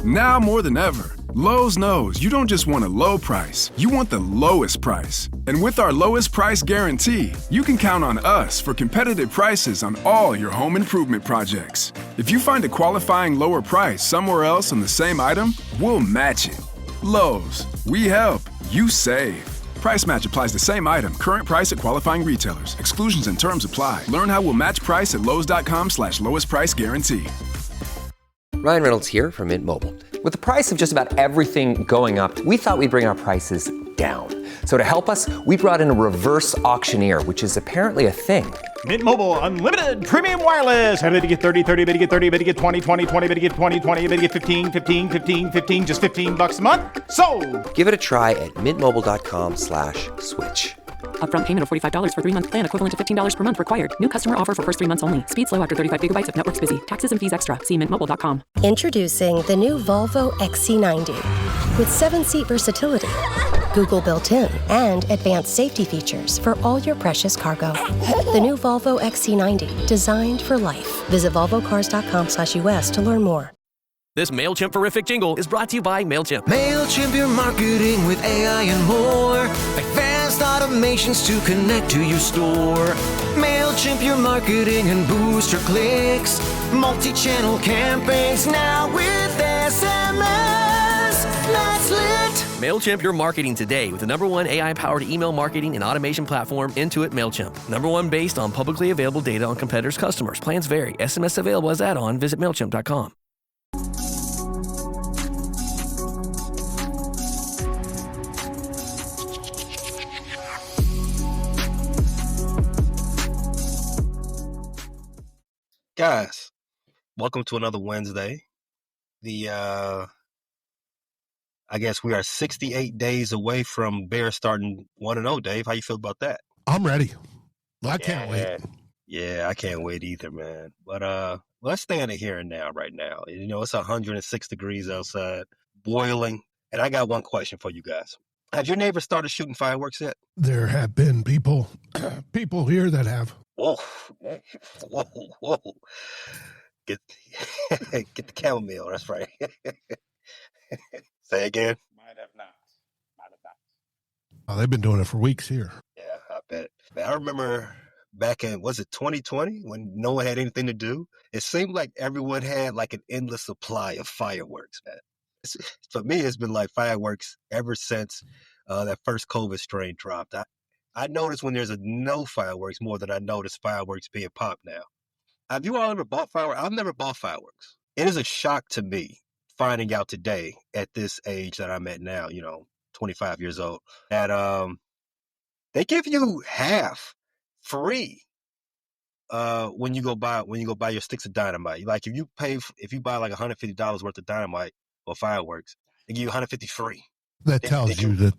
Now more than ever, Lowe's knows you don't just want a low price, you want the lowest price. And with our lowest price guarantee, you can count on us for competitive prices on all your home improvement projects. If you find a qualifying lower price somewhere else on the same item, we'll match it. Lowe's, we help, you save. Price match applies to same item. Current price at qualifying retailers. Exclusions and terms apply. Learn how we'll match price at lowes.com/lowest price guarantee. Ryan Reynolds here from Mint Mobile. With the price of just about everything going up, we thought we'd bring our prices down. So to help us, we brought in a reverse auctioneer, which is apparently a thing. Mint Mobile Unlimited Premium Wireless. How to get 30, 30, bit to get 30, bit to get 20, 20, 20, bit to get 20, 20, bit to get 15, 15, 15, 15, just $15 a month? Sold! Give it a try at mintmobile.com/switch. Upfront payment of $45 for 3-month plan, equivalent to $15 per month required. New customer offer for first 3 months only. Speed slow after 35 gigabytes if network's busy. Taxes and fees extra. See mintmobile.com. Introducing the new Volvo XC90. With 7-seat versatility, Google built-in, and advanced safety features for all your precious cargo. The new Volvo XC90, designed for life. Visit volvocars.com/US to learn more. This MailChimp-verific jingle is brought to you by MailChimp. MailChimp your marketing with AI and more. Advanced automations to connect to your store. MailChimp your marketing and boost your clicks. Multi-channel campaigns now with SMS. That's lit. MailChimp your marketing today with the #1 AI-powered email marketing and automation platform, Intuit MailChimp. #1 based on publicly available data on competitors' customers. Plans vary. SMS available as add-on. Visit MailChimp.com. Guys, welcome to another Wednesday. I guess we are 68 days away from Bears starting 1-0. Dave, how you feel about that? I'm ready. I can't wait. Yeah, I can't wait either, man. But let's stay in the here and now right now. You know, it's 106 degrees outside, boiling. And I got one question for you guys. Have your neighbors started shooting fireworks yet? There have been people here that have. Whoa. Get the chamomile, that's right. Say again. Might have not. Oh, they've been doing it for weeks here. Yeah, I bet. I remember back in, was it 2020, when no one had anything to do? It seemed like everyone had like an endless supply of fireworks, man. For me, it's been like fireworks ever since that first COVID strain dropped. I notice when there's no fireworks more than I notice fireworks being popped now. Have you all ever bought fireworks? I've never bought fireworks. It is a shock to me finding out today at this age that I'm at now, 25 years old, that they give you half free when you go buy your sticks of dynamite. Like if you buy like $150 worth of dynamite or fireworks, they give you $150 free. That tells you that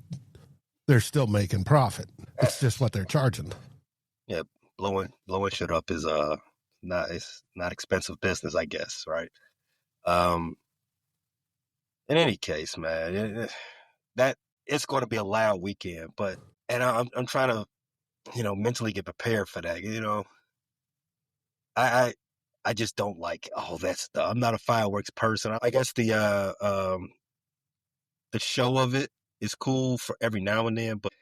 they're still making profit. It's just what they're charging. Yeah, blowing shit up is it's not expensive business, I guess, right? In any case, man, that it's going to be a loud weekend, and I'm trying to, mentally get prepared for that. I just don't like all that stuff. I'm not a fireworks person. I guess the show of it is cool for every now and then, but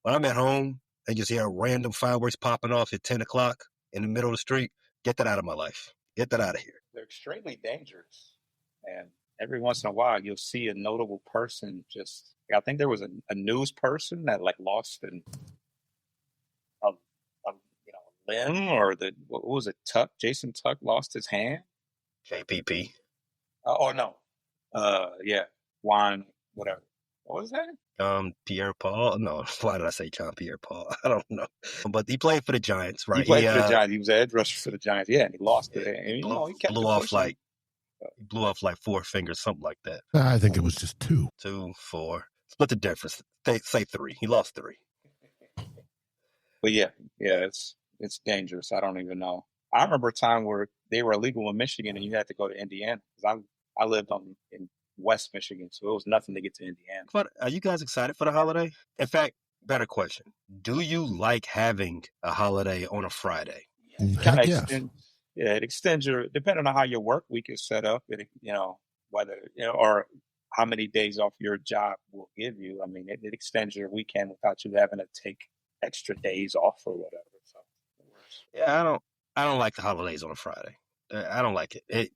when I'm at home and just hear random fireworks popping off at 10 o'clock in the middle of the street, get that out of my life. Get that out of here. They're extremely dangerous. And every once in a while, you'll see a notable person I think there was a news person that lost a limb, or what was it, Tuck? Jason Tuck lost his hand. JPP. Oh, no. Yeah. Juan, whatever. What was that? Pierre Paul? No, why did I say John Pierre Paul? I don't know. But he played for the Giants, right? He played for the Giants. He was an edge rusher for the Giants. Yeah, and he lost it. And, he blew off like 4 fingers, something like that. I think it was just 2. 2, 4. Split the difference. Say 3. He lost 3. But yeah, it's dangerous. I don't even know. I remember a time where they were illegal in Michigan and you had to go to Indiana, because I lived in West Michigan, so it was nothing to get to Indiana. But are you guys excited for the holiday? In fact, better question: do you like having a holiday on a Friday? Heck yes. It extends your, depending on how your work week is set up. whether, or how many days off your job will give you. I mean, it extends your weekend without you having to take extra days off or whatever. So it works. Yeah, I don't like the holidays on a Friday. I don't like it.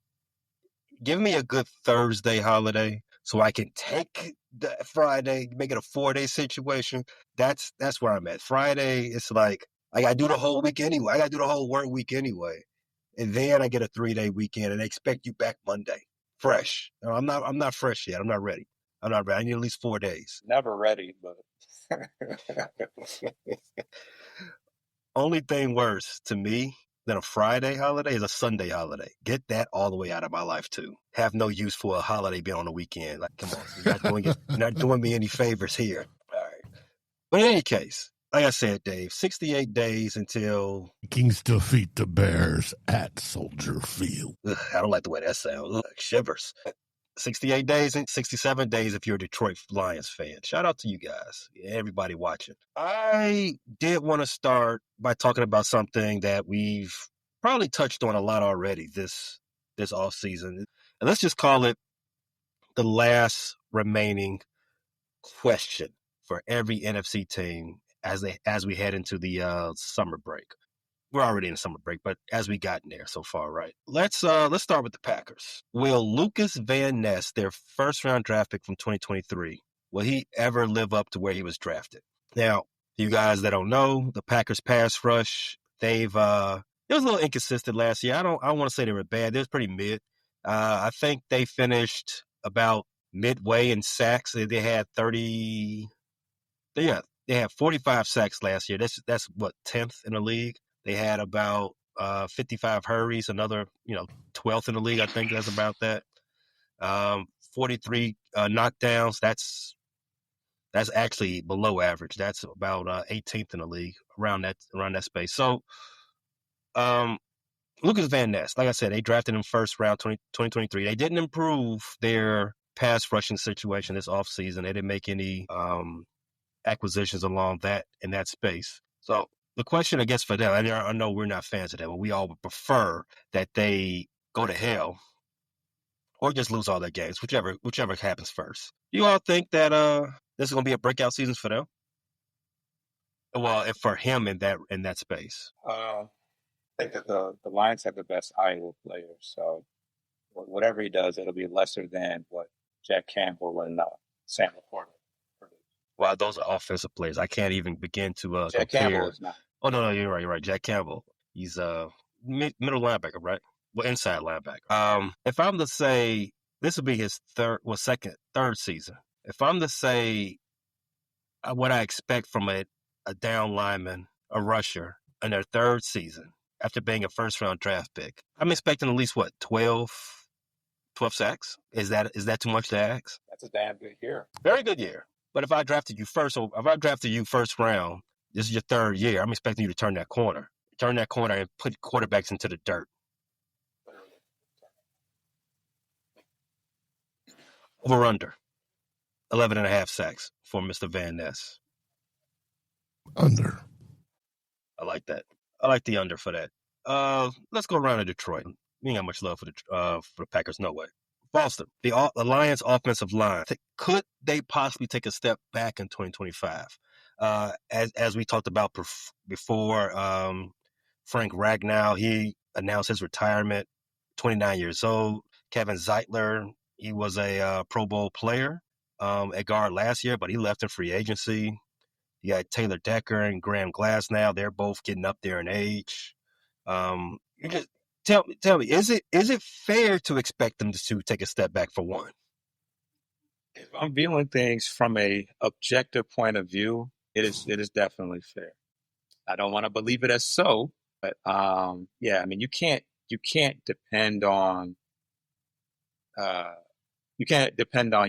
Give me a good Thursday holiday so I can take the Friday, make it a 4-day situation. That's where I'm at. Friday, it's like I gotta do the whole week anyway. I gotta do the whole work week anyway. And then I get a 3-day weekend and they expect you back Monday. Fresh. No, I'm not fresh yet. I'm not ready. I need at least 4 days. Never ready, but Only thing worse to me than a Friday holiday is a Sunday holiday. Get that all the way out of my life too. Have no use for a holiday being on the weekend. Like, come on, you're not doing me any favors here. All right. But in any case, like I said, Dave, 68 days until Vikings defeat the Bears at Soldier Field. I don't like the way that sounds. Shivers. 68 days and 67 days if you're a Detroit Lions fan. Shout out to you guys, everybody watching. I did want to start by talking about something that we've probably touched on a lot already this off season. And let's just call it the last remaining question for every NFC team as we head into the summer break. We're already in summer break, but as we gotten there so far, right? Let's start with the Packers. Will Lucas Van Ness, their first round draft pick from 2023, will he ever live up to where he was drafted? Now, you guys that don't know, the Packers pass rush, it was a little inconsistent last year. I don't want to say they were bad. They was pretty mid. I think they finished about midway in sacks. They had 45 sacks last year. That's what, 10th in the league. They had about 55 hurries, another 12th in the league. I think that's about that. 43 knockdowns. That's actually below average. That's about 18th in the league, around that space. So, Lucas Van Ness, like I said, they drafted him first round 2023. They didn't improve their pass rushing situation this offseason. They didn't make any acquisitions along in that space. So the question, I guess, for them, and I know we're not fans of them, but we all would prefer that they go to hell or just lose all their games, whichever happens first. Do you all think that this is going to be a breakout season for them? Well, if for him in that space. I think that the Lions have the best Iowa players. So whatever he does, it'll be lesser than what Jack Campbell and Sam Laporta produced. Wow, those are offensive players. I can't even begin to Jack compare. Campbell is not. Oh, no, you're right. Jack Campbell. He's middle linebacker, right? Well, inside linebacker. If I'm to say this will be his third season. If I'm to say what I expect from a down lineman, a rusher, in their third season after being a first-round draft pick, I'm expecting at least, 12 sacks? Is that too much to ask? That's a damn good year. Very good year. But if I drafted you first round, this is your third year, I'm expecting you to turn that corner and put quarterbacks into the dirt. Over under 11.5 sacks for Mr. Van Ness. Under. I like that. I like the under for that. Let's go around to Detroit. We ain't got much love for the Packers, no way. Boston, the Lions' offensive line. Could they possibly take a step back in 2025? As we talked about before, Frank Ragnow, he announced his retirement, 29 years old. Kevin Zeitler, he was a Pro Bowl player at guard last year, but he left in free agency. You got Taylor Decker and Graham Glasnow. They're both getting up there in age. You just tell me, is it fair to expect them to take a step back for one? If I'm viewing things from a objective point of view, it is definitely fair. I don't want to believe it as so, but yeah, I mean, you can't depend on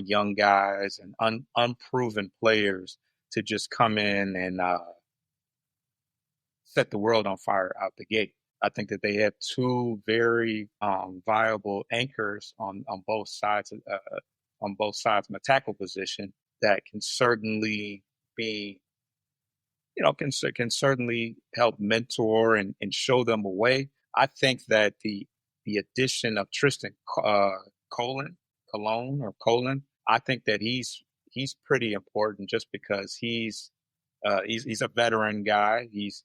young guys and unproven players to just come in and set the world on fire out the gate. I think that they have two very viable anchors on both sides in the tackle position that can certainly be, can certainly help mentor and show them a way. I think that the addition of Tristan Colin Cologne or Colon. I think that he's pretty important just because he's a veteran guy. He's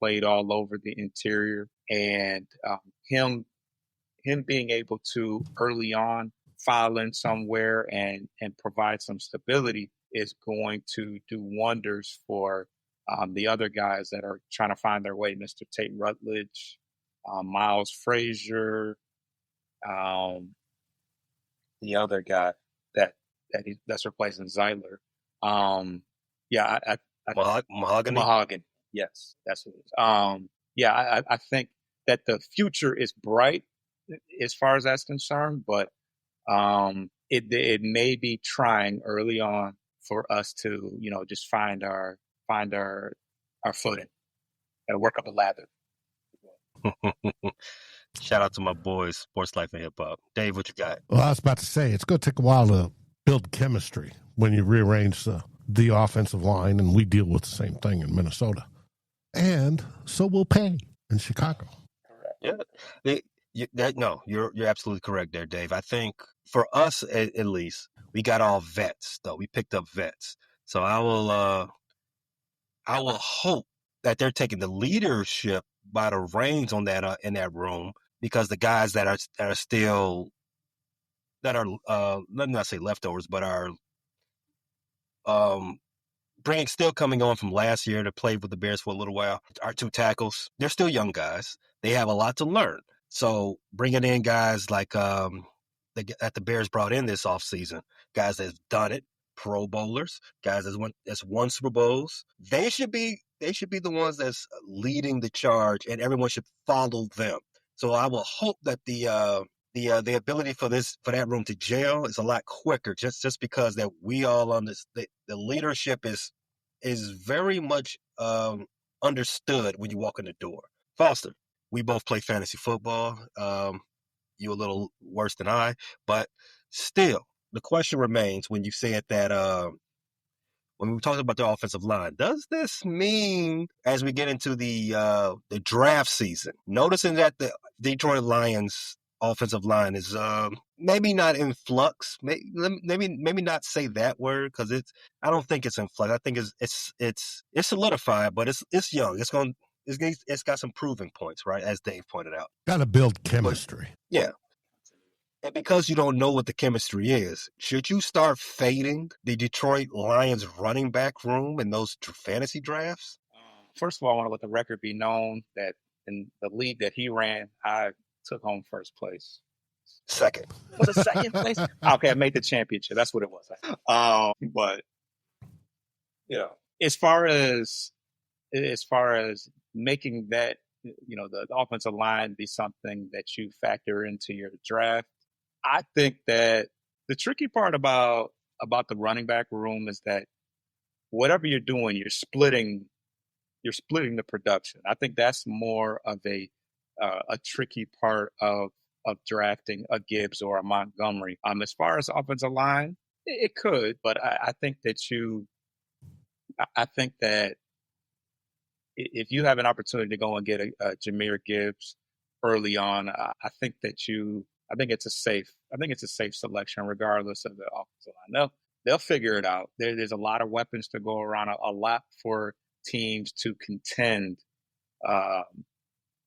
played all over the interior, and him being able to early on file in somewhere and provide some stability is going to do wonders for the other guys that are trying to find their way. Mr. Tate Rutledge, Miles Frazier, the other guy that's replacing Zeitler. Yeah, Mahogany. Mahogany. Yes, that's what it is. Yeah, I think that the future is bright as far as that's concerned, but it may be trying early on for us to just find our footing and work up a ladder. Shout out to my boys, Sports Life and Hip Hop. Dave, what you got? Well, I was about to say, it's going to take a while to build chemistry when you rearrange the offensive line, and we deal with the same thing in Minnesota. And so we'll pay in Chicago. Yeah. You're absolutely correct there, Dave. I think for us, at least, we got all vets, though. We picked up vets. So I will hope that they're taking the leadership by the reins on that in that room, because the guys that are still let me not say leftovers, but are still coming on from last year to play with the Bears for a little while. Our two tackles, they're still young guys. They have a lot to learn. So bringing in guys like that the Bears brought in this offseason, guys that's done it, Pro Bowlers, guys that's won Super Bowls, they should be the ones that's leading the charge, and everyone should follow them. So I will hope that the ability for that room to gel is a lot quicker, just because that we all on this, the leadership is very much understood when you walk in the door. Foster, we both play fantasy football. You a little worse than I, but still, the question remains when you said that when we talked about the offensive line, does this mean as we get into the draft season, noticing that the Detroit Lions offensive line is maybe not in flux, maybe not say that word, because I don't think it's in flux. I think it's solidified, but it's young. It's got some proving points, right? As Dave pointed out. Got to build chemistry. But, yeah. And because you don't know what the chemistry is, should you start fading the Detroit Lions running back room in those fantasy drafts? First of all, I want to let the record be known that in the league that he ran, I took home first place. Second. Was it second place? Okay, I made the championship. That's what it was. But as far as making that, the offensive line be something that you factor into your draft, I think that the tricky part about the running back room is that whatever you're doing, you're splitting the production. I think that's more of a tricky part of drafting a Gibbs or a Montgomery. As far as offensive line, it could, but I think that if you have an opportunity to go and get a Jahmyr Gibbs early on, I think it's a safe selection regardless of the offensive line. They'll figure it out. There's a lot of weapons to go around, a lot for teams to contend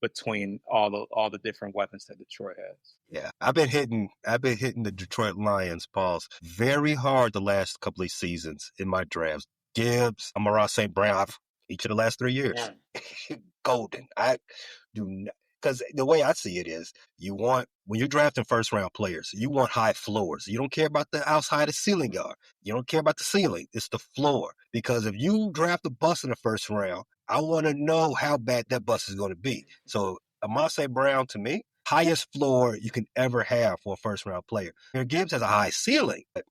between all the different weapons that Detroit has. Yeah, I've been hitting the Detroit Lions, Pauls, very hard the last couple of seasons in my drafts. Gibbs, Amon-Ra St. Brown, each of the last 3 years. Yeah. Golden. I do not, because the way I see it is, when you're drafting first round players, you want high floors. You don't care about how high the ceiling are. You don't care about the ceiling. It's the floor. Because if you draft a bust in the first round, I want to know how bad that bust is going to be. So Amon-Ra St. Brown, to me, highest floor you can ever have for a first round player. Gibbs has a high ceiling. But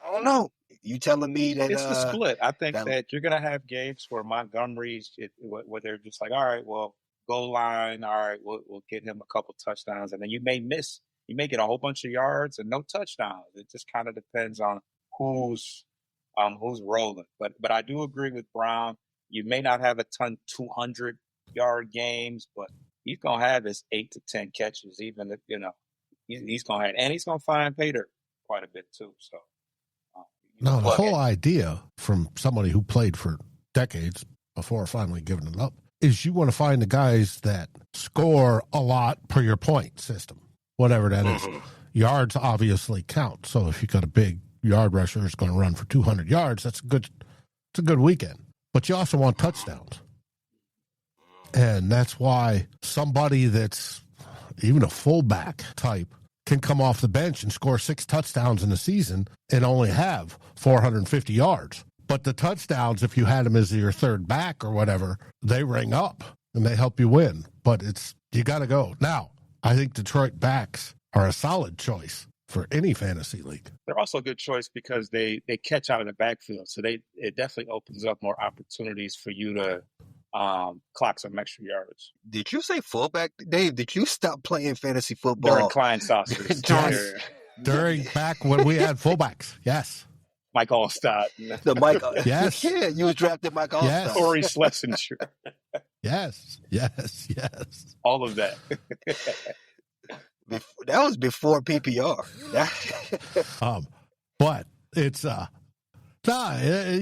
I don't know. You telling me that it's the split? I think that you're gonna have games where Montgomery's where they're just like, all right, well, goal line, all right, we'll get him a couple touchdowns, and then you may get a whole bunch of yards and no touchdowns. It just kind of depends on who's rolling. But I do agree with Brown. You may not have a ton 200-yard games, but he's gonna have his 8 to 10 catches, even if he's gonna have, and he's gonna find pay dirt quite a bit too. So no, the whole idea from somebody who played for decades before finally giving it up is you want to find the guys that score a lot per your point system, whatever that is. Yards obviously count. So if you got a big yard rusher who's going to run for 200 yards, it's a good weekend. But you also want touchdowns. And that's why somebody that's even a fullback type can come off the bench and score 6 touchdowns in a season and only have 450 yards. But the touchdowns, if you had them as your third back or whatever, they ring up and they help you win. But you got to go. Now, I think Detroit backs are a solid choice for any fantasy league. They're also a good choice because they catch out of the backfield. So it definitely opens up more opportunities for you to clock some extra yards. Did you say fullback, Dave? Did you stop playing fantasy football during Klein Saucers? During back when we had fullbacks, yes. Mike Allstott. The Mike, yes. Yeah, you was drafted Mike Allstott. Yes. Corey Schlesinger. Yes. All of that. That was before PPR. But it's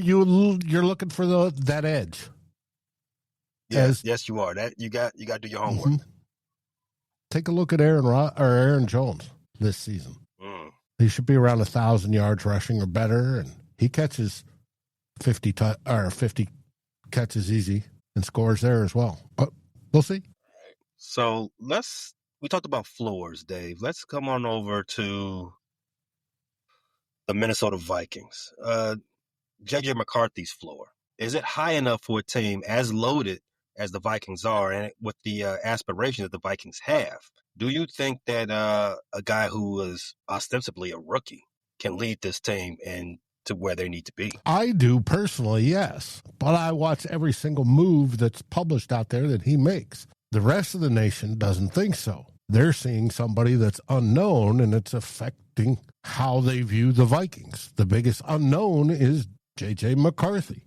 you're looking for that edge. Yes, you are. That you got to do your homework. Mm-hmm. Take a look at Aaron Jones this season. He should be around 1,000 yards rushing or better, and he catches 50 catches easy and scores there as well. But we'll see. So we talked about floors, Dave. Let's come on over to the Minnesota Vikings. J.J. McCarthy's floor. Is it high enough for a team as loaded as the Vikings are and with the aspirations that the Vikings have? Do you think that a guy who was ostensibly a rookie can lead this team and to where they need to be? I do personally, yes. But I watch every single move that's published out there that he makes. The rest of the nation doesn't think so. They're seeing somebody that's unknown, and it's affecting how they view the Vikings. The biggest unknown is J.J. McCarthy.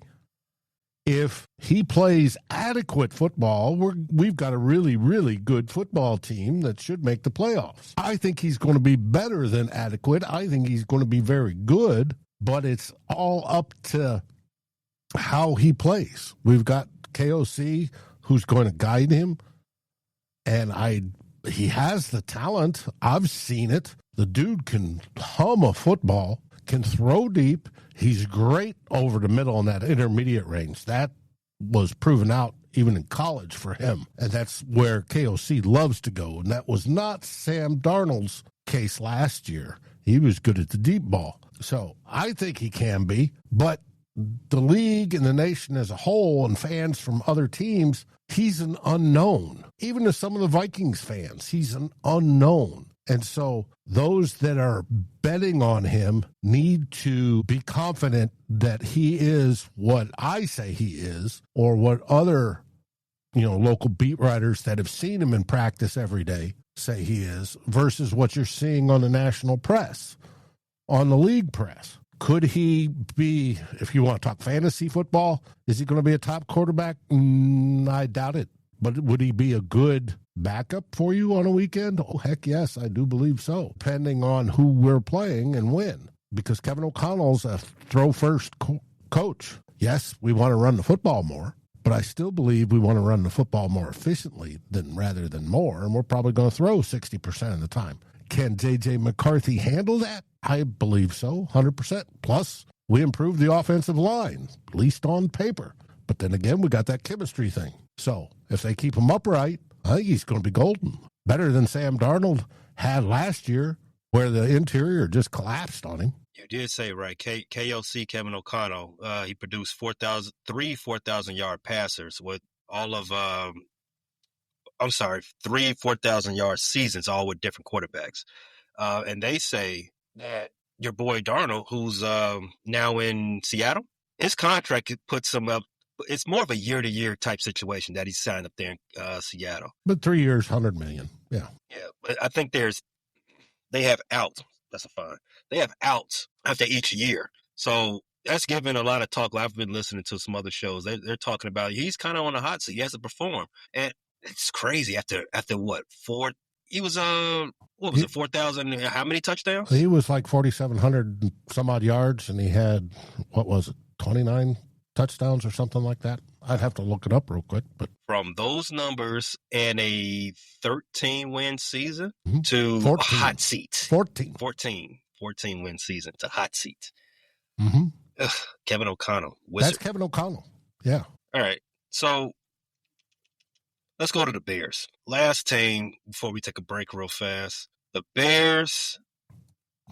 If he plays adequate football, we've got a really, really good football team that should make the playoffs. I think he's going to be better than adequate. I think he's going to be very good, but it's all up to how he plays. We've got KOC who's going to guide him, and he has the talent. I've seen it. The dude can hum a football, can throw deep. He's great over the middle in that intermediate range. That was proven out even in college for him. And that's where KOC loves to go. And that was not Sam Darnold's case last year. He was good at the deep ball. So I think he can be. But the league and the nation as a whole and fans from other teams, he's an unknown. Even to some of the Vikings fans, he's an unknown. And so those that are betting on him need to be confident that he is what I say he is, or what other, local beat writers that have seen him in practice every day say he is, versus what you're seeing on the national press, on the league press. Could he be, if you want to talk fantasy football, is he going to be a top quarterback? I doubt it. But would he be a good backup for you on a weekend? Oh, heck yes, I do believe so, depending on who we're playing and when. Because Kevin O'Connell's a throw-first coach. Yes, we want to run the football more, but I still believe we want to run the football more efficiently rather than more, and we're probably going to throw 60% of the time. Can J.J. McCarthy handle that? I believe so, 100%. Plus, we improved the offensive line, at least on paper. But then again, we got that chemistry thing. So if they keep him upright, I think he's going to be golden. Better than Sam Darnold had last year, where the interior just collapsed on him. You did say right. KOC, Kevin O'Connell, he produced 3 4,000-yard passers with all of, 3 4,000-yard seasons, all with different quarterbacks. And they say that your boy Darnold, who's now in Seattle, his contract puts him up. It's more of a year-to-year type situation that he's signed up there in Seattle. But 3 years, $100 million. Yeah. Yeah, but I think they have outs. That's a fine. They have outs after each year. So that's given a lot of talk. I've been listening to some other shows. They're talking about he's kind of on a hot seat. He has to perform. And it's crazy after what, He was what was it, 4,000? How many touchdowns? He was like 4,700 some odd yards, and he had, what was it, 29 touchdowns or something like that. I'd have to look it up real quick. But from those numbers and a 13-win season to 14. hot seat. 14 win season to hot seat. Mm-hmm. Ugh, Kevin O'Connell. Wizard. That's Kevin O'Connell. Yeah. All right. So let's go to the Bears. Last team before we take a break real fast. The Bears,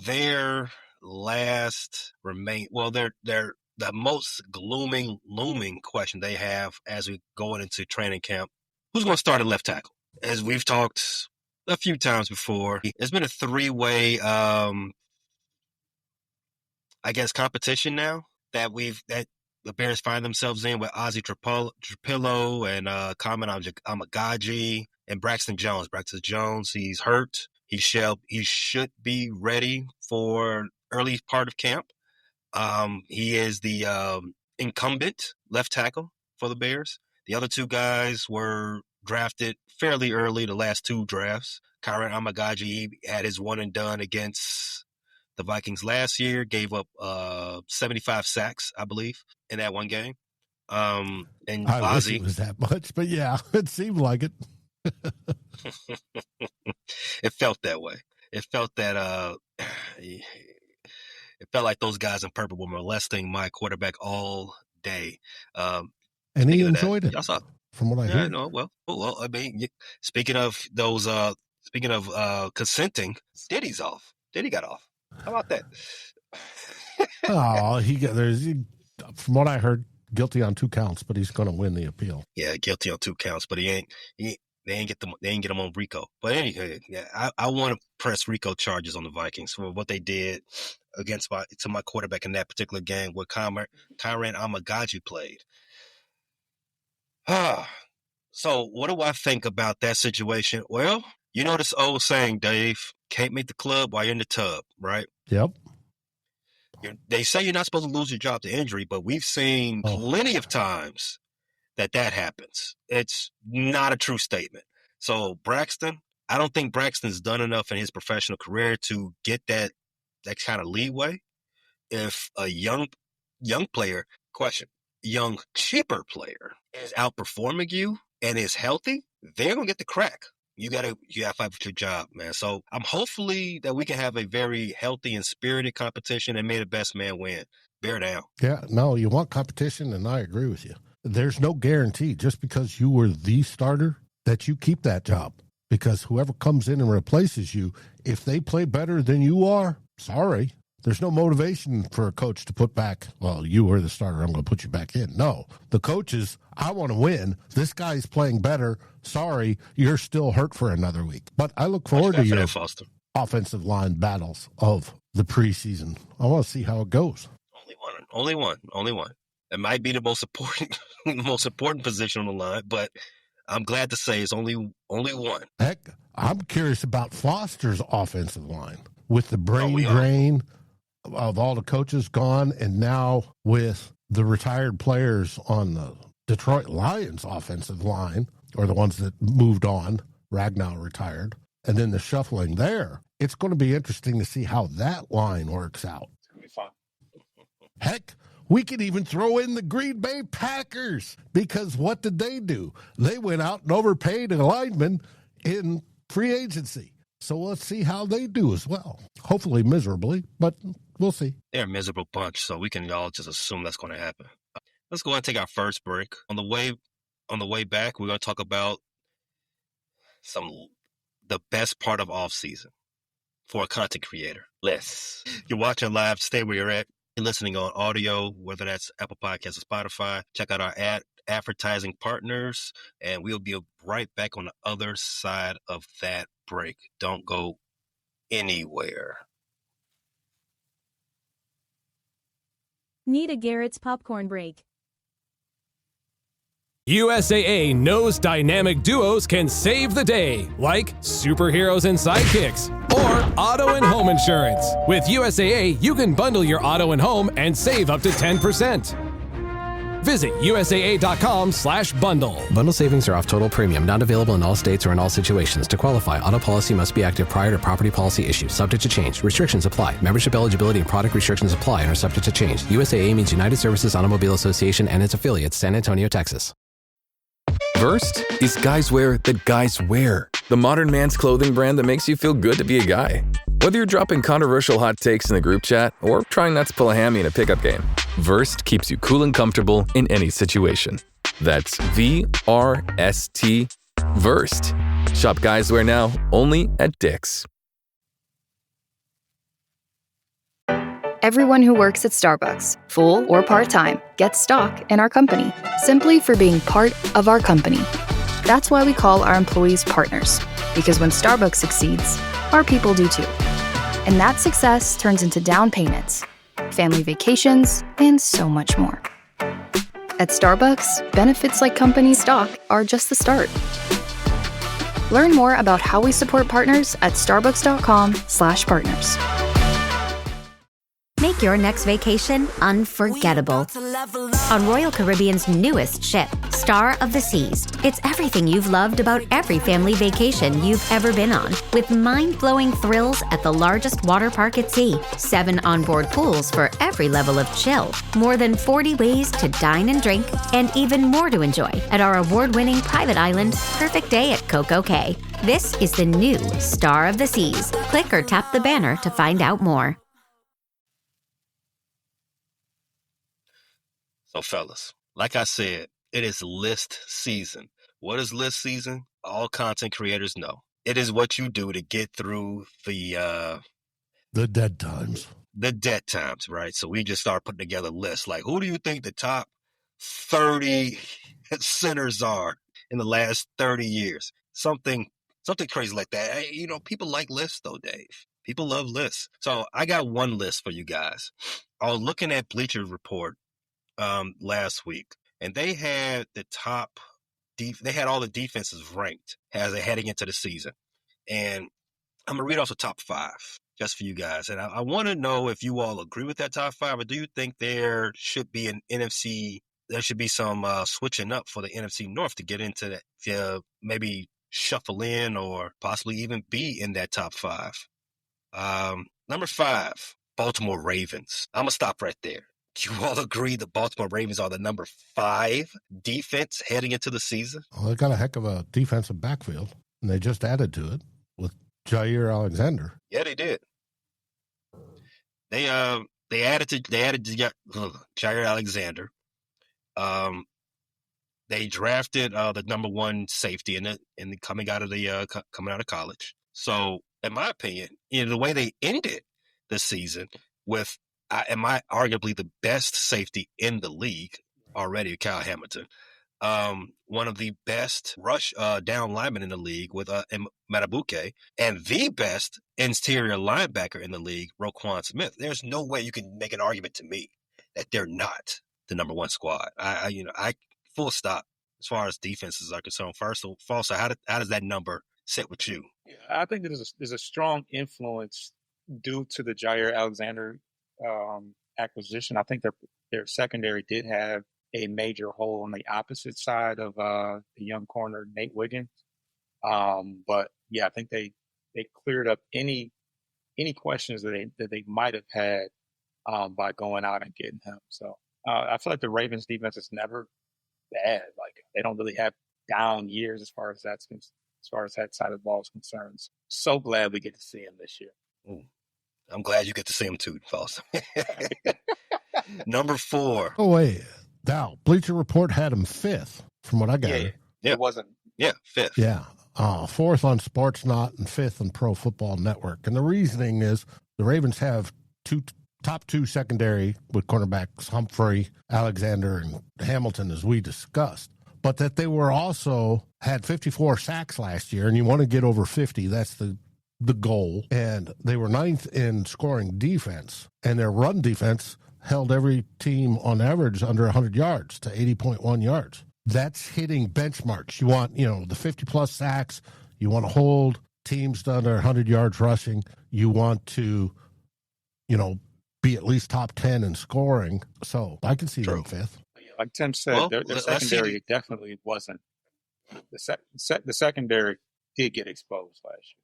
their last they're the most looming question they have as we go into training camp. Who's going to start at left tackle? As we've talked a few times before, it's been a three-way, competition now that the Bears find themselves in with Ozzie Trapillo and Kamen Amagaji and Braxton Jones. Braxton Jones, he's hurt. He should be ready for early part of camp. He is the incumbent left tackle for the Bears. The other two guys were drafted fairly early, the last two drafts. Kyron Amagaji had his one and done against the Vikings last year, gave up 75 sacks, I believe, in that one game. And I Ozzie, wish it was that much, but yeah, it seemed like it. It felt that way. It felt that it felt like those guys in purple were molesting my quarterback all day. And he enjoyed it. Y'all saw, from what I heard. No, well, I mean, speaking of those, consenting, Diddy's off. Diddy got off. How about that? From what I heard, guilty on 2 counts, but he's going to win the appeal. Yeah, guilty on 2 counts, but they ain't get him on RICO. But anyway, yeah, I want to press RICO charges on the Vikings for what they did to my quarterback in that particular game where Kyron Amagaji played. So what do I think about that situation? Well, you know this old saying, Dave, can't make the club while you're in the tub, right? Yep. They say you're not supposed to lose your job to injury, but we've seen plenty of times that happens. It's not a true statement. So Braxton, I don't think Braxton's done enough in his professional career to get that kind of leeway. If a young cheaper player is outperforming you and is healthy, they're gonna get the crack. You gotta fight for your job, man. So I'm hopefully that we can have a very healthy and spirited competition and may the best man win. Bear down. Yeah, no, you want competition, and I agree with you. There's no guarantee just because you were the starter that you keep that job. Because whoever comes in and replaces you, if they play better than you are, sorry. There's no motivation for a coach to put back, well, you were the starter, I'm going to put you back in. No, the coach is, I want to win. This guy's playing better. Sorry, you're still hurt for another week. But I look forward to your offensive line battles of the preseason. I want to see how it goes. Only one. It might be the most important position on the line, but I'm glad to say it's only one. Heck, I'm curious about Foster's offensive line with the brain drain of all the coaches gone, and now with the retired players on the Detroit Lions offensive line, or the ones that moved on, Ragnow retired, and then the shuffling there. It's going to be interesting to see how that line works out. It's going to be fun. Heck, we could even throw in the Green Bay Packers, because what did they do? They went out and overpaid a lineman in free agency. So let's see how they do as well. Hopefully miserably, but we'll see. They're a miserable bunch, so we can all just assume that's going to happen. Let's go ahead and take our first break. On the way back, we're going to talk about the best part of off season for a content creator. You're watching live, stay where you're at. You're listening on audio, whether that's Apple Podcasts or Spotify. Check out our advertising partners, and we'll be right back on the other side of that break. Don't go anywhere. Need a Garrett's popcorn break. USAA knows dynamic duos can save the day, like superheroes and sidekicks, or auto and home insurance. With USAA, you can bundle your auto and home and save up to 10%. Visit USAA.com/bundle. Bundle savings are off total premium, not available in all states or in all situations. To qualify, auto policy must be active prior to property policy issue. Subject to change. Restrictions apply. Membership eligibility and product restrictions apply and are subject to change. USAA means United Services Automobile Association and its affiliates, San Antonio, Texas. Versed is guys wear that guys wear. The modern man's clothing brand that makes you feel good to be a guy. Whether you're dropping controversial hot takes in the group chat or trying not to pull a hammy in a pickup game, Versed keeps you cool and comfortable in any situation. That's VRST. Versed. Shop guys wear now only at Dick's. Everyone who works at Starbucks, full or part-time, gets stock in our company, simply for being part of our company. That's why we call our employees partners, because when Starbucks succeeds, our people do too. And that success turns into down payments, family vacations, and so much more. At Starbucks, benefits like company stock are just the start. Learn more about how we support partners at starbucks.com/partners. Make your next vacation unforgettable on Royal Caribbean's newest ship, Star of the Seas. It's everything you've loved about every family vacation you've ever been on, with mind-blowing thrills at the largest water park at sea, 7 onboard pools for every level of chill, more than 40 ways to dine and drink, and even more to enjoy at our award-winning private island, Perfect Day at Coco Cay. This is the new Star of the Seas. Click or tap the banner to find out more. So, fellas, like I said, it is list season. What is list season? All content creators know. It is what you do to get through the dead times. The dead times, right? So we just start putting together lists. Like, who do you think the top 30 centers are in the last 30 years? Something crazy like that. You know, people like lists, though, Dave. People love lists. So I got one list for you guys. I was looking at Bleacher Report last week, and they had the top they had all the defenses ranked as they're heading into the season. And I'm gonna read off the top 5 just for you guys, and I want to know if you all agree with that top 5, or do you think there should be an NFC, there should be some switching up for the NFC North to get into that, maybe shuffle in or possibly even be in that top 5. Number 5, Baltimore Ravens. I'm gonna stop right there. Do you all agree the Baltimore Ravens are the number 5 defense heading into the season? Well, they got a heck of a defensive backfield, and they just added to it with Jair Alexander. Yeah, they did. They added Jair Alexander. They drafted the number 1 safety in coming out of college. So, in my opinion, the way they ended the season with arguably the best safety in the league already, Kyle Hamilton. One of the best rush down linemen in the league with Matabuke, and the best interior linebacker in the league, Roquan Smith. There's no way you can make an argument to me that they're not the number 1 squad. I full stop as far as defenses are concerned. First of all, so how does that number sit with you? Yeah, I think there's a strong influence due to the Jair Alexander acquisition. I think their secondary did have a major hole on the opposite side of the young corner Nate Wiggins. But yeah, I think they cleared up any questions that they might have had by going out and getting him. So I feel like the Ravens defense is never bad. Like, they don't really have down years as far as that side of the ball is concerned. So glad we get to see him this year. I'm glad you get to see him too, fellas. Number 4. Oh, wait. Now, Bleacher Report had him 5th, from what I gather. Yeah. It wasn't. Yeah, 5th. Yeah. 4th on Sportsnot and 5th on Pro Football Network. And the reasoning is the Ravens have top 2 secondary with cornerbacks Humphrey, Alexander, and Hamilton, as we discussed. But that they were also had 54 sacks last year, and you want to get over 50. That's the goal. And they were 9th in scoring defense, and their run defense held every team on average under 100 yards to 80.1 yards. That's hitting benchmarks. You want, the 50-plus sacks. You want to hold teams to under 100 yards rushing. You want to, be at least top 10 in scoring. So I can see them 5th. Like Tim said, Well, their let's see. secondary definitely wasn't. The secondary did get exposed last year.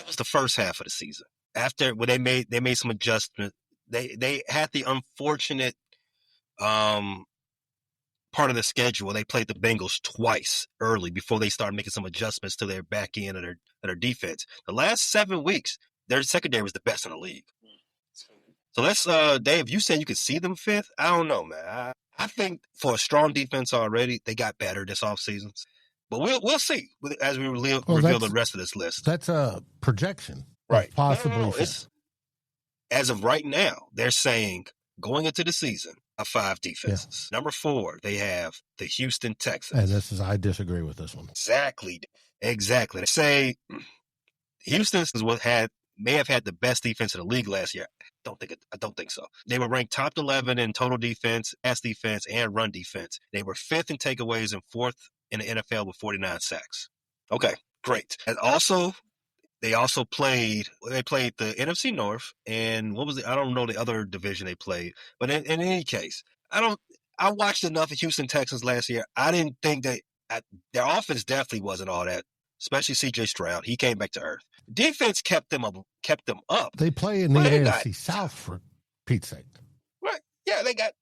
It was the first half of the season. After when they made some adjustments, they had the unfortunate part of the schedule. They played the Bengals twice early before they started making some adjustments to their back end and their defense. The last 7 weeks, their secondary was the best in the league. So let's, Dave, you said you could see them fifth. I don't know, man. I think for a strong defense already, they got better this offseason. But we'll see as we reveal the rest of this list. That's a projection. Right. Possibly. No, as of right now, they're saying going into the season, 5 defenses. Yeah. Number 4, they have the Houston Texans. And I disagree with this one. Exactly. They say Houston may have had the best defense in the league last year. I don't think so. They were ranked top 11 in total defense, pass defense, and run defense. They were 5th in takeaways and 4th in the NFL with 49 sacks. Okay, great. And they played the NFC North, and what was it? I don't know the other division they played. But in any case, I watched enough of Houston Texans last year. I didn't think their offense definitely wasn't all that, especially C.J. Stroud. He came back to earth. Defense kept them up. They play in the AFC South, for Pete's sake. Right. Yeah, they got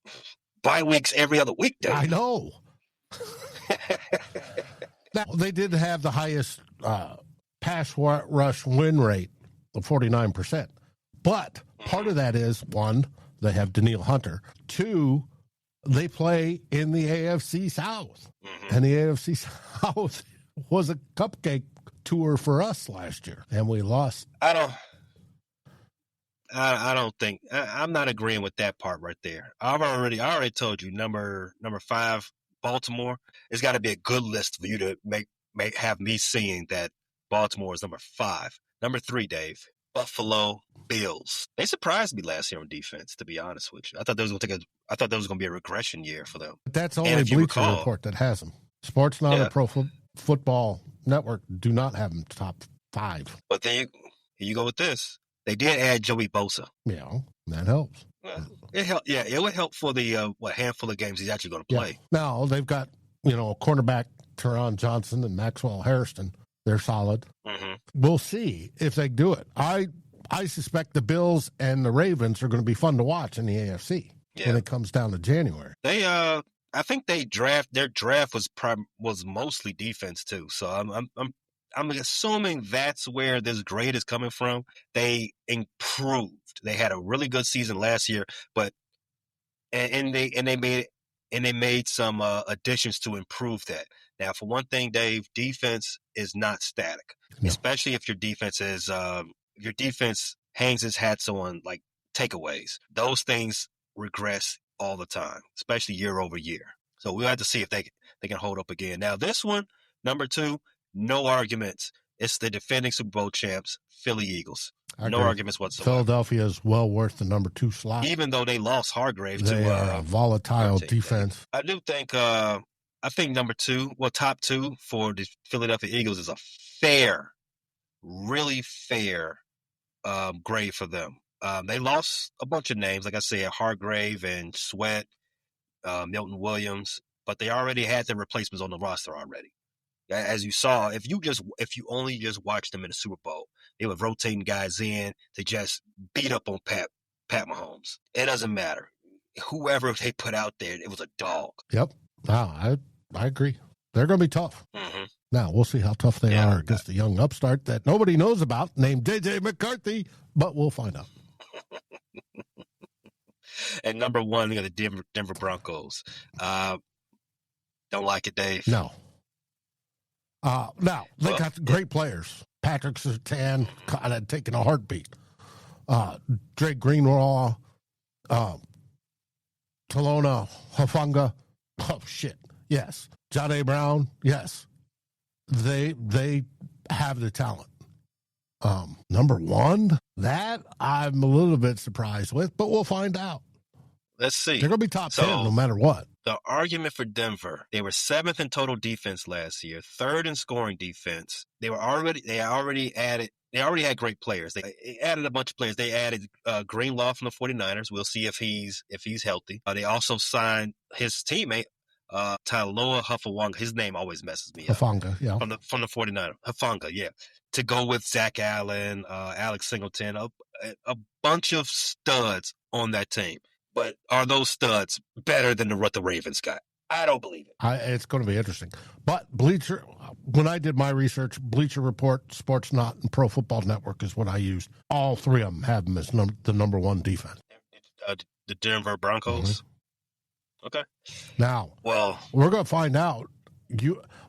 bye weeks every other week. Dave. I know. Now, they did have the highest pass rush win rate of 49%. But part of that is, 1, they have Danielle Hunter. 2, they play in the AFC South. Mm-hmm. And the AFC South was a cupcake tour for us last year, and we lost. I don't think I'm not agreeing with that part right there. I already told you number 5, Baltimore. It's got to be a good list for you to have me seeing that Baltimore is number 5. Number 3, Dave, Buffalo Bills. They surprised me last year on defense, to be honest with you. I thought there was going to be a regression year for them. But that's only Bleacher Report that has them. Sportsnet or Pro Football Network do not have them top 5. But then you go with this. They did add Joey Bosa. Yeah, that helps. It helped. Yeah, it would help for the handful of games he's actually going to play. Yeah. Now they've got cornerback Teron Johnson and Maxwell Hairston. They're solid. Mm-hmm. We'll see if they do it. I suspect the Bills and the Ravens are going to be fun to watch in the AFC when it comes down to January. I think their draft was mostly defense too. So I'm assuming that's where this grade is coming from. They improved. They had a really good season last year, but they made some additions to improve that. Now, for one thing, Dave, defense is not static, especially if your defense hangs its hats on like takeaways. Those things regress all the time, especially year over year. So we'll have to see if they can hold up again. Now, this one, number 2, no arguments. It's the defending Super Bowl champs, Philly Eagles. No arguments whatsoever. Philadelphia is well worth the number 2 slot. Even though they lost Hargrave to a volatile defense. I do think I think number 2, top 2 for the Philadelphia Eagles is a really fair grade for them. They lost a bunch of names, like I said, Hargrave and Sweat, Milton Williams, but they already had their replacements on the roster already. As you saw, if you only just watched them in the Super Bowl, they were rotating guys in to just beat up on Pat Mahomes. It doesn't matter. Whoever they put out there, it was a dog. Yep. Wow, I agree. They're going to be tough. Mm-hmm. Now, we'll see how tough they are against the young upstart that nobody knows about named J.J. McCarthy, but we'll find out. And number 1, they got the Denver Broncos. Don't like it, Dave. No. Now, they got great players. Patrick Surtain had taken a heartbeat. Drake Greenlaw, Talona Hufanga. Oh, shit. Yes. Jahdae Brown. Yes. They have the talent. Number 1, that I'm a little bit surprised with, but we'll find out. Let's see. They're going to be top 10 no matter what. The argument for Denver, they were 7th in total defense last year, 3rd in scoring defense. They already had great players. They added a bunch of players. They added Greenlaw from the 49ers. We'll see if he's healthy. They also signed his teammate, Taloa Hufanga. His name always messes me up. Hufanga, yeah. From the 49ers. Hufanga, yeah. To go with Zach Allen, Alex Singleton, a bunch of studs on that team. But are those studs better than what the Ravens got? I don't believe it. It's going to be interesting. But when I did my research, Bleacher Report, Sportsnot, and Pro Football Network is what I used. All three of them have them as the number one defense. The Denver Broncos? Mm-hmm. Okay. Now, we're going to find out.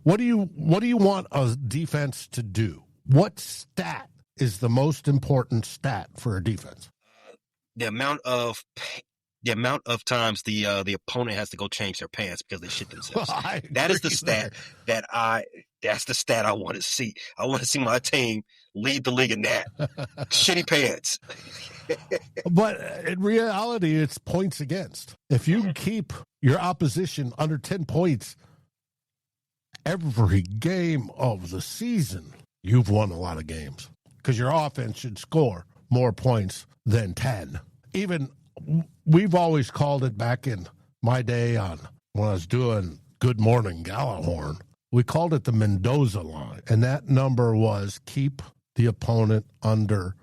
What do you want a defense to do? What stat is the most important stat for a defense? The amount of times the opponent has to go change their pants because they shit themselves. That is the stat that's the stat I want to see. I want to see my team lead the league in that. Shitty pants. But in reality, it's points against. If you keep your opposition under 10 points every game of the season, you've won a lot of games because your offense should score more points than 10. Even we've always called it back in my day when I was doing Good Morning Gallahorn, we called it the Mendoza line. And that number was keep the opponent under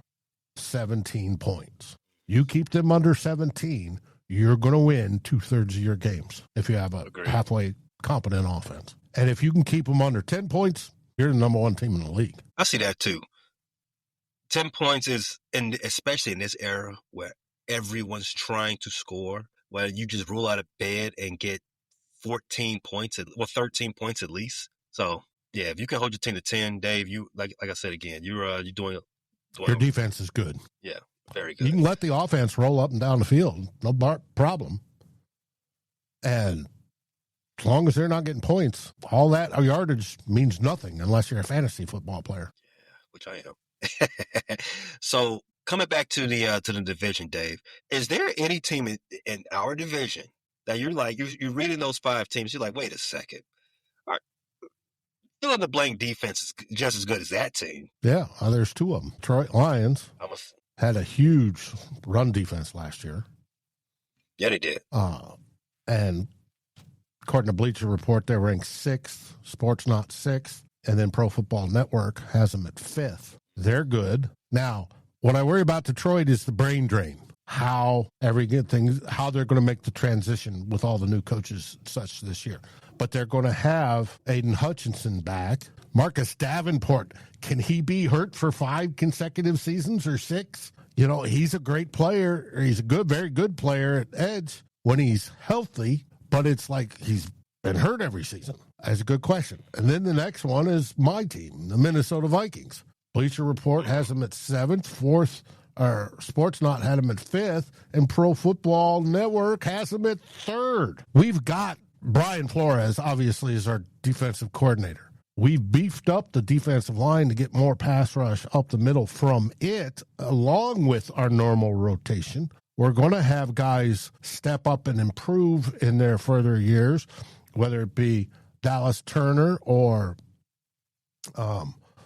17 points. You keep them under 17, you're going to win 2/3 of your games if you have a halfway competent offense. And if you can keep them under 10 points, you're the number one team in the league. I see that too. 10 points is, and especially in this era where everyone's trying to score, where you just roll out of bed and get 13 points at least. So yeah, if you can hold your team to 10, Dave, you like I said again, you're doing your defense is good. Yeah, very good. You can let the offense roll up and down the field, no problem. And as long as they're not getting points, all that yardage means nothing unless you're a fantasy football player. Yeah, which I am. So coming back to the division, Dave, is there any team in our division that you're like, you're reading those 5 teams, you're like, wait a second. All right, fill in the blank defense is just as good as that team. Yeah, there's 2 of them. Detroit Lions had a huge run defense last year. Yeah, they did. And according to Bleacher Report, they're ranked 6th, Sportsnot 6th, and then Pro Football Network has them at 5th. They're good. Now, what I worry about Detroit is the brain drain. How they're going to make the transition with all the new coaches and such this year. But they're going to have Aiden Hutchinson back. Marcus Davenport, can he be hurt for 5 consecutive seasons or 6? You know, he's a great player. He's a very good player at edge when he's healthy, but it's like he's been hurt every season. That's a good question. And then the next one is my team, the Minnesota Vikings. Bleacher Report has them at 7th, 4th, or Sportsnot had them at 5th, and Pro Football Network has them at 3rd. We've got Brian Flores, obviously, as our defensive coordinator. We've beefed up the defensive line to get more pass rush up the middle from it, along with our normal rotation. We're going to have guys step up and improve in their further years, whether it be Dallas Turner or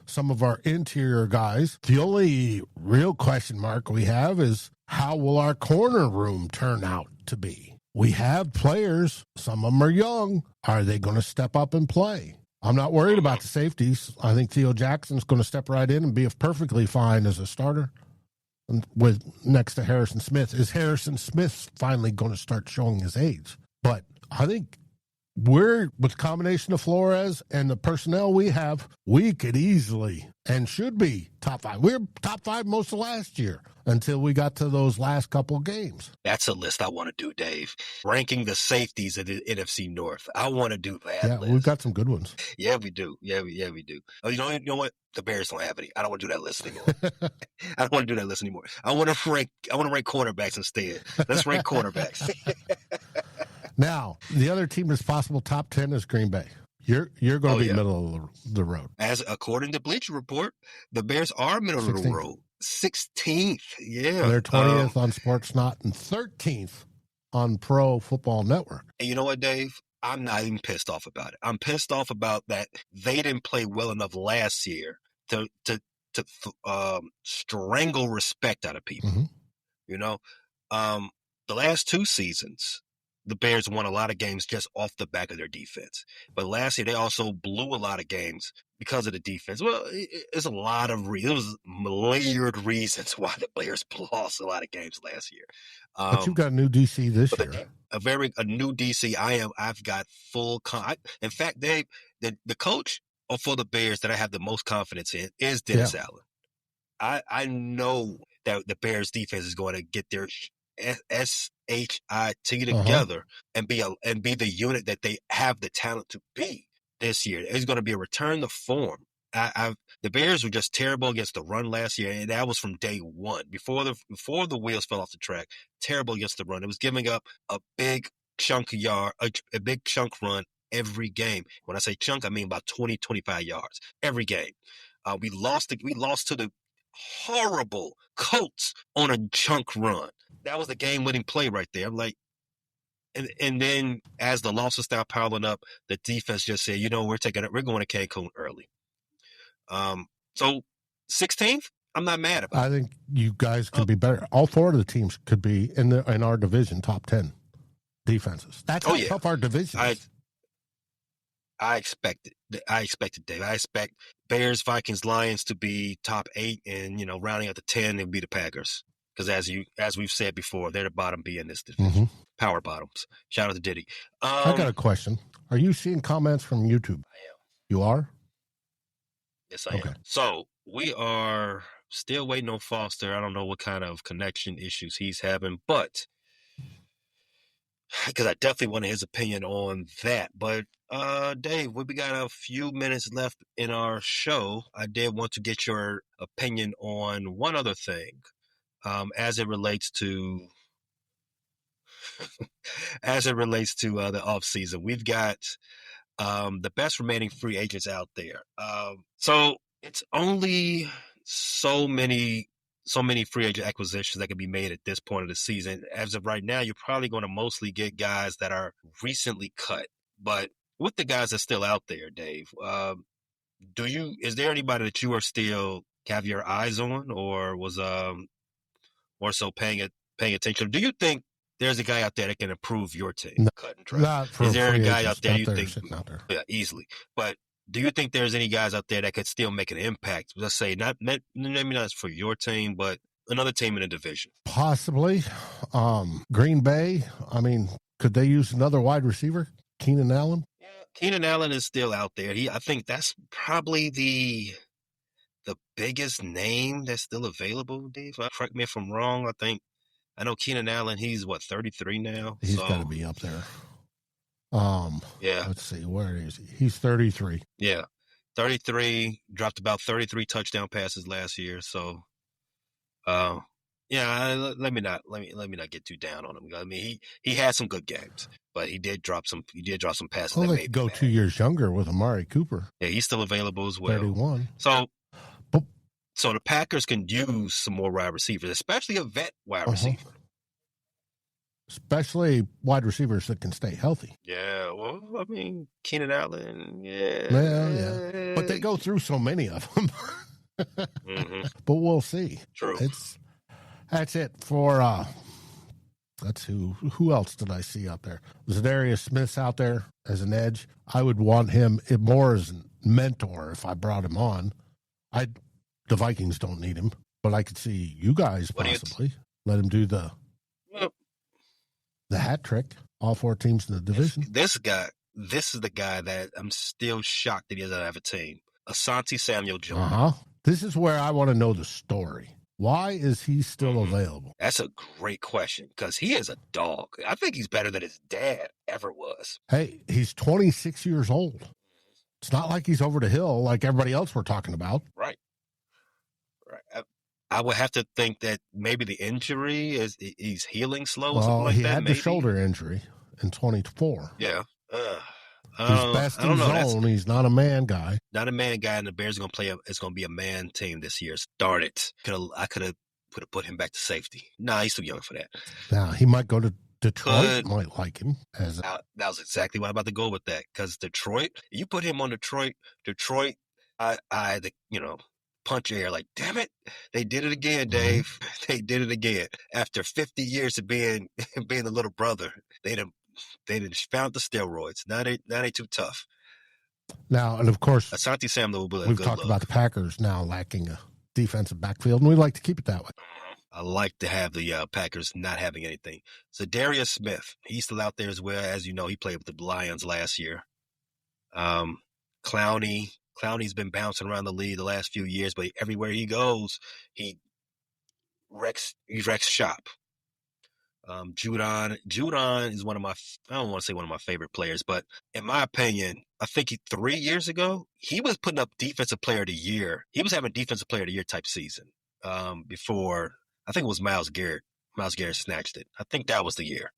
some of our interior guys. The only real question mark we have is how will our corner room turn out to be? We have players. Some of them are young. Are they going to step up and play? I'm not worried about the safeties. I think Theo Jackson's going to step right in and be perfectly fine as a starter with next to Harrison Smith. Is Harrison Smith finally going to start showing his age? But I think with the combination of Flores and the personnel we have, we could easily and should be top 5. We were top 5 most of last year until we got to those last couple games. That's a list I want to do, Dave. Ranking the safeties of the NFC North. I want to do that. Yeah, list. We've got some good ones. Yeah, we do. Yeah, we do. Oh, you know what? The Bears don't have any. I don't want to do that list anymore. I don't want to do that list anymore. I want to rank cornerbacks instead. Let's rank cornerbacks. Now, the other team that's possible top 10 is Green Bay. You're going to be middle of the road. As according to Bleacher Report, the Bears are middle of the road. 16th. Yeah. They're 20th on Sportsnot and 13th on Pro Football Network. And you know what, Dave? I'm not even pissed off about it. I'm pissed off about that they didn't play well enough last year to strangle respect out of people. Mm-hmm. You know, the last 2 seasons, the Bears won a lot of games just off the back of their defense. But last year, they also blew a lot of games because of the defense. Well, there's a lot of layered reasons why the Bears lost a lot of games last year. But you've got a new DC this year. A new DC. I've got full. In fact, Dave, the coach for the Bears that I have the most confidence in is Dennis Allen. I know that the Bears defense is going to get their SHIT together and be the unit that they have the talent to be this year. It's going to be a return to form. The Bears were just terrible against the run last year, and that was from day one. Before the wheels fell off the track, terrible against the run. It was giving up a big chunk a big chunk run every game. When I say chunk, I mean about 20, 25 yards every game. We lost to the horrible Colts on a chunk run. That was the game-winning play right there. I'm like, and then as the losses start piling up, the defense just said, we're going to Cancun early. So 16th, I'm not mad about it. I think you guys could be better. All 4 of the teams could be in our division top 10 defenses. That's how tough our division is. I expect it. I expect it, Dave. I expect Bears, Vikings, Lions to be top 8, and rounding out the 10, it would be the Packers. Because as we've said before, they're the bottom B in this division. Mm-hmm. Power bottoms. Shout out to Diddy. I got a question. Are you seeing comments from YouTube? I am. You are? Yes, I am. So we are still waiting on Foster. I don't know what kind of connection issues he's having, but because I definitely wanted his opinion on that. But Dave, we got a few minutes left in our show. I did want to get your opinion on one other thing, as it relates to the offseason. We've got the best remaining free agents out there. So it's only so many free agent acquisitions that can be made at this point of the season. As of right now, you're probably going to mostly get guys that are recently cut. But with the guys that's still out there, Dave, is there anybody that you are still have your eyes on, or was more so paying attention? Do you think there's a guy out there that can improve your team? No, cut and try. Is there a guy out there you think? Yeah, easily. But do you think there's any guys out there that could still make an impact? Let's say maybe not for your team, but another team in the division. Possibly. Green Bay. I mean, could they use another wide receiver? Keenan Allen? Yeah, Keenan Allen is still out there. I think that's probably the biggest name that's still available, Dave. Correct me if I'm wrong. I know Keenan Allen, he's 33 now? He's got to be up there. Yeah. Let's see, where is he? He's 33. Yeah. 33, dropped about 33 touchdown passes last year. So, let me not get too down on him. I mean, he had some good games, but he did drop some passes. Well, they could go 2 years younger with Amari Cooper. Yeah, he's still available as well. 31. So the Packers can use some more wide receivers, especially a vet wide receiver. Especially wide receivers that can stay healthy. Yeah, well, I mean, Keenan Allen, yeah. Well, yeah. But they go through so many of them. Mm-hmm. But we'll see. True. That's it for, that's who else did I see out there? Zadarius Smith's out there as an edge. I would want him more as a mentor if I brought him on. The Vikings don't need him, but I could see you guys possibly let him do the hat trick. All 4 teams in the division. This is the guy that I'm still shocked that he doesn't have a team. Asante Samuel Jones. This is where I want to know the story. Why is he still available? That's a great question, because he is a dog. I think he's better than his dad ever was. Hey, he's 26 years old. It's not like he's over the hill like everybody else we're talking about. Right. I would have to think that maybe the injury he's healing slow. Or something like he that, had the shoulder injury in 24. Yeah. He's best in zone. He's not a man guy. Not a man guy, and the Bears are going to play. It's going to be a man team this year. Darn it! I could have put him back to safety. Nah, he's too young for that. Now he might go to Detroit might like him. That was exactly what I'm about to go with that. Because Detroit, you put him on Detroit, punch air like, damn it, they did it again, Dave. They did it again. After 50 years of being the little brother, they done found the steroids. Now they too tough. Now, and of course, Asante Samuel will be a we've good talked look. about the Packers now lacking a defensive backfield, and we like to keep it that way. I like to have the Packers not having anything. So Darius Smith, he's still out there as well. As you know, he played with the Lions last year. Clowney's been bouncing around the league the last few years, but everywhere he goes, he wrecks shop. Judon is one of my, I don't want to say one of my favorite players, but in my opinion, I think 3 years ago, he was putting up Defensive Player of the Year. He was having Defensive Player of the Year type season before, I think it was Myles Garrett. Myles Garrett snatched it. I think that was the year.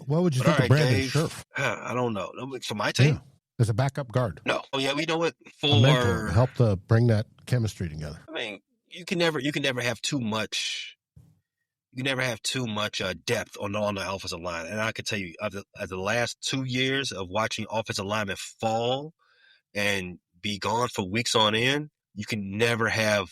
What would you think of Brandon Scherf? I don't know. For my team? Yeah. As a backup guard. No. Oh, yeah, we know it. A mentor, help to bring that chemistry together. I mean, you can never have too much. You never have too much depth on the offensive line. And I can tell you, of the last 2 years of watching offensive linemen fall and be gone for weeks on end, you can never have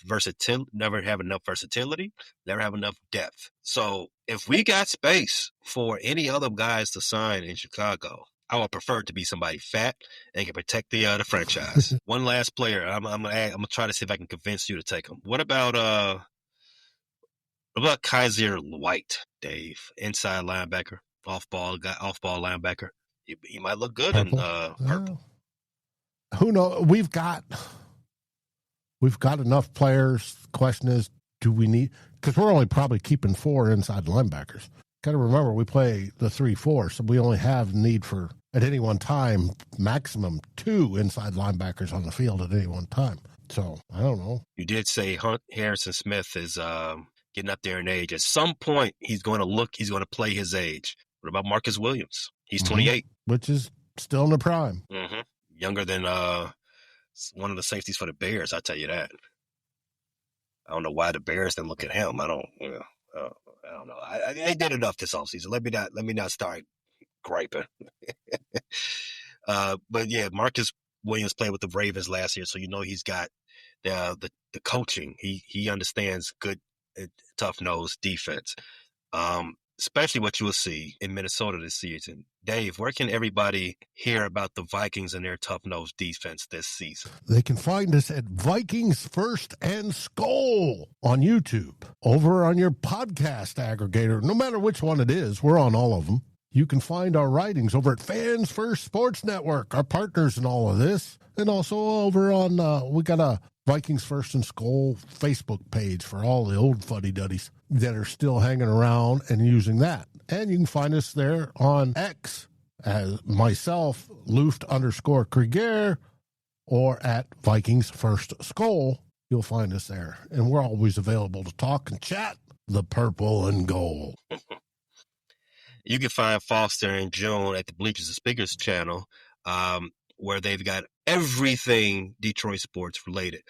never have enough versatility, never have enough depth. So if we got space for any other guys to sign in Chicago, I would prefer it to be somebody fat and can protect the franchise. One last player. I'm gonna try to see if I can convince you to take him. What about Kaiser White, Dave? Inside linebacker, off ball linebacker. He might look good in purple. Who knows? We've got enough players. The question is, do we need? Because we're only probably keeping 4 inside linebackers. Got to remember, we play the 3-4, so we only have need for, at any one time, maximum 2 inside linebackers on the field at any one time. So, I don't know. You did say Harrison Smith is getting up there in age. At some point, he's going to play his age. What about Marcus Williams? He's 28. Which is still in the prime. Mm-hmm. Younger than one of the safeties for the Bears, I'll tell you that. I don't know why the Bears didn't look at him. I don't know. They did enough this offseason. Let me not start griping. But yeah, Marcus Williams played with the Ravens last year, so you know he's got the coaching. He understands good, tough-nosed defense. Especially what you will see in Minnesota this season. Dave, where can everybody hear about the Vikings and their tough-nosed defense this season? They can find us at Vikings First and Skol on YouTube, over on your podcast aggregator. No matter which one it is, we're on all of them. You can find our writings over at Fans First Sports Network, our partners in all of this, and also over on, we got a Vikings First and Skol Facebook page for all the old fuddy-duddies that are still hanging around and using that. And you can find us there on X as myself, Luft_Krieger, or at Vikings First Skol. You'll find us there. And we're always available to talk and chat the purple and gold. You can find Foster and Joan at the Bleachers and Speakers channel, where they've got everything Detroit sports related.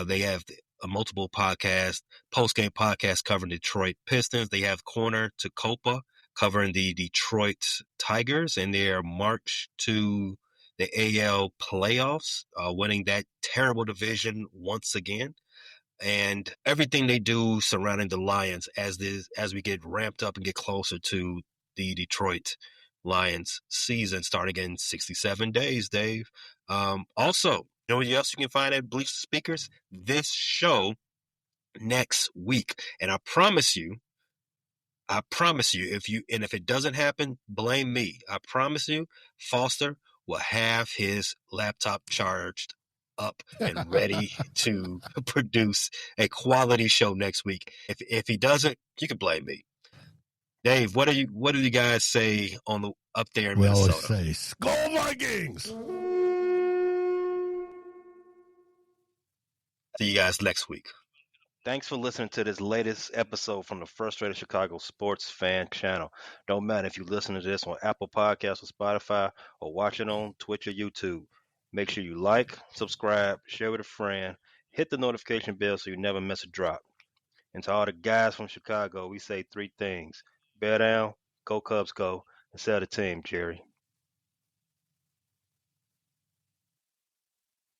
They have multiple podcasts, post-game podcasts covering Detroit Pistons. They have Corner to Copa covering the Detroit Tigers and their march to the AL playoffs, winning that terrible division once again. And everything they do surrounding the Lions as we get ramped up and get closer to the Detroit Lions season starting in 67 days, Dave. Also, you know what else you can find at Bleach Speakers? This show next week. And I promise you, if it doesn't happen, blame me. I promise you, Foster will have his laptop charged up and ready to produce a quality show next week. If he doesn't, you can blame me. Dave, what do you guys say up there in Minnesota? We always say, Skol Vikings! See you guys next week. Thanks for listening to this latest episode from the Frustrated Chicago Sports Fan Channel. Don't matter if you listen to this on Apple Podcasts or Spotify or watch it on Twitch or YouTube. Make sure you like, subscribe, share with a friend, hit the notification bell so you never miss a drop. And to all the guys from Chicago, we say 3 things. Bear down, go Cubs go, and sell the team, Jerry.